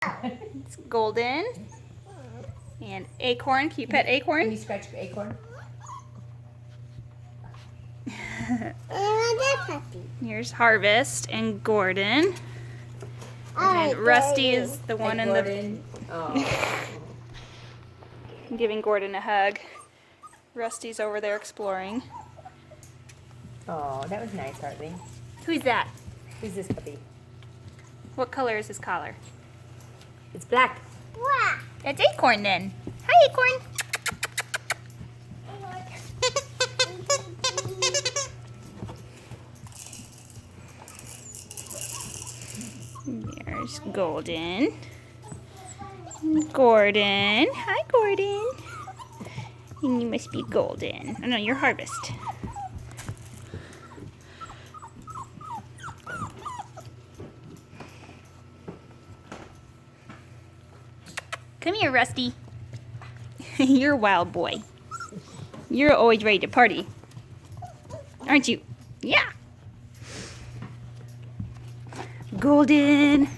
It's Golden. And Acorn. Can you pet Acorn? Can you scratch Acorn? Here's Harvest and Gordon. And Rusty is the one in Gordon. the... I'm giving Gordon a hug. Rusty's over there exploring. Oh, that was nice, Hartley. Who's that? Who's this puppy? What color is his collar? It's black. That's Acorn then. Hi, Acorn. There's Golden. Gordon. Hi, Gordon. And you must be Golden. Oh, no, you're Harvest. Come here, Rusty. You're a wild boy. You're always ready to party. Aren't you? Yeah. Golden.